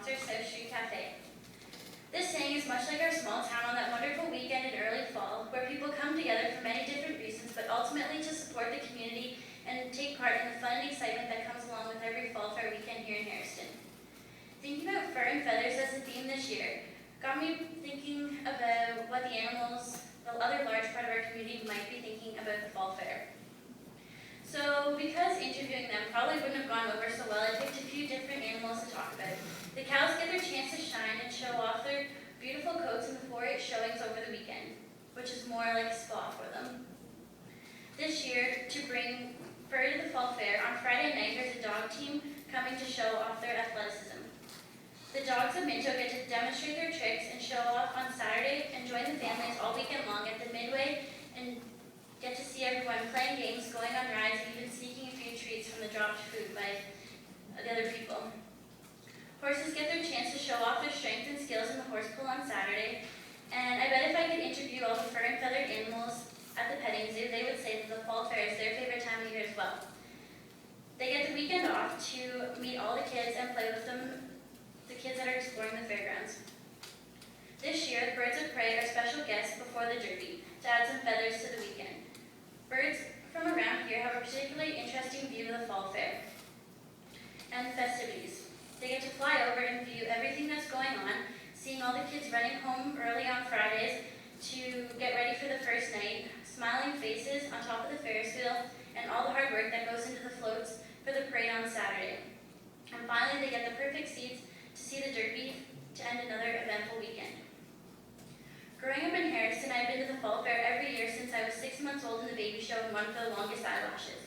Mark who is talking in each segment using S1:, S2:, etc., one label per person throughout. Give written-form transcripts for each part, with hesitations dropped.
S1: sponsor, South Street Cafe. This saying is much like our small town on that wonderful weekend in early fall, where people come together for many different reasons, but ultimately to support the community and take part in the fun and excitement that comes along with every fall fair weekend here in Harriston. Thinking about fur and feathers as the theme this year got me thinking about what the animals, the other large part of our community, might be thinking about the fall fair. So because interviewing them probably wouldn't have gone over so well, I picked a few different animals to talk about. The cows get their chance to shine and show off their beautiful coats in the 4-H showings over the weekend, which is more like a spa for them. This year, to bring fur to the fall fair, on Friday night there's a dog team coming to show off their athleticism. The dogs of Minto get to demonstrate their tricks and show off on Saturday and join the families all weekend long at the Midway and get to see everyone playing games, going on rides, and even sneaking a few treats from the dropped food by the other people. Horses get their chance to show off their strength and skills in the horse pull on Saturday, and I bet if I could interview all the fur and feathered animals at the petting zoo, they would say that the fall fair is their favorite time of year as well. They get the weekend off to meet all the kids and play with them, the kids that are exploring the fairgrounds. This year, the birds of prey are special guests before the derby to add some feathers to the weekend. Birds from around here have a particularly interesting view of the fall fair and the festivities. They get to fly over and view everything that's going on, seeing all the kids running home early on Fridays to get ready for the first night, smiling faces on top of the Ferris wheel, and all the hard work that goes into the floats for the parade on Saturday. And finally, they get the perfect seats to see the derby to end another eventful weekend. Growing up in Harriston, I've been to the fall fair every year since I was 6 months old in the baby show and won for the longest eyelashes.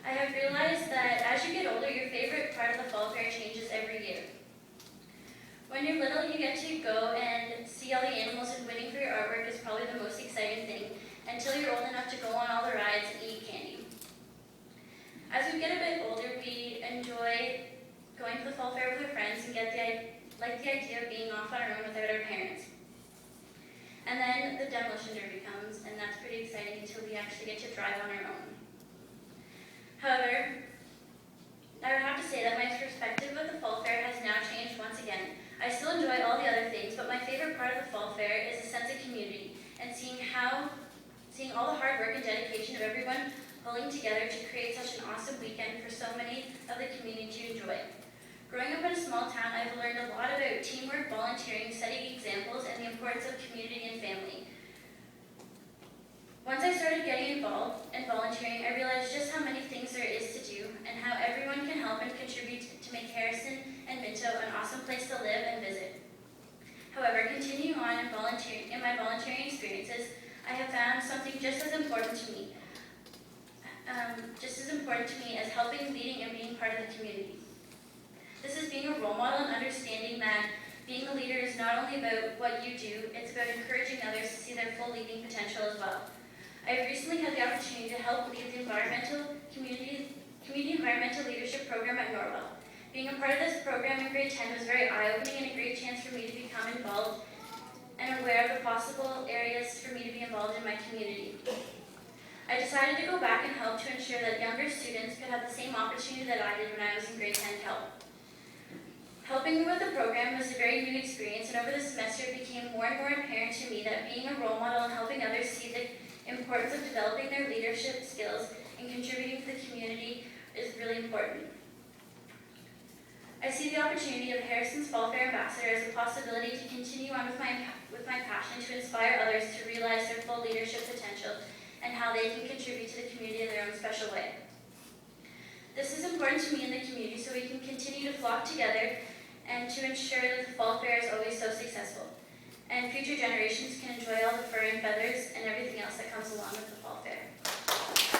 S1: I have realized that as you get older, your favorite part of the fall fair changes every year. When you're little, you get to go and see all the animals, and winning for your artwork is probably the most exciting thing until you're old enough to go on all the rides and eat candy. As we get a bit older, we enjoy going to the fall fair with our friends and like the idea of being off on our own without our parents. And then the demolition derby comes, and that's pretty exciting until we actually get to drive on our own. However, I would have to say that my perspective of the fall fair has now changed once again. I still enjoy all the other things, but my favorite part of the fall fair is a sense of community and seeing all the hard work and dedication of everyone pulling together to create such an awesome weekend for so many of the community to enjoy. Growing up in a small town, I've learned a lot about teamwork, volunteering, setting examples, and the importance of community and family. Once I started getting involved and volunteering, I realized just how many things there is to do and how everyone can help and contribute to make Harriston and Minto an awesome place to live and visit. However, continuing on in my volunteering experiences, I have found something just as important to me as helping, leading, and being part of the community. This is being a role model and understanding that being a leader is not only about what you do, it's about encouraging others to see their full leading potential as well. I have recently had the opportunity to help lead the community environmental leadership program at Norwell. Being a part of this program in grade 10 was very eye-opening and a great chance for me to become involved and aware of the possible areas for me to be involved in my community. I decided to go back and help to ensure that younger students could have the same opportunity that I did when I was in grade 10 help. Helping with the program was a very new experience, and over the semester it became more and more apparent to me that being a role model and helping others see the importance of developing their leadership skills and contributing to the community is really important. I see the opportunity of Harriston's Fall Fair Ambassador as a possibility to continue on with my passion to inspire others to realize their full leadership potential and how they can contribute to the community in their own special way. This is important to me in the community so we can continue to flock together and to ensure that the Fall Fair is always so successful, and future generations can enjoy all the fur and feathers and everything else that comes along with the Fall Fair.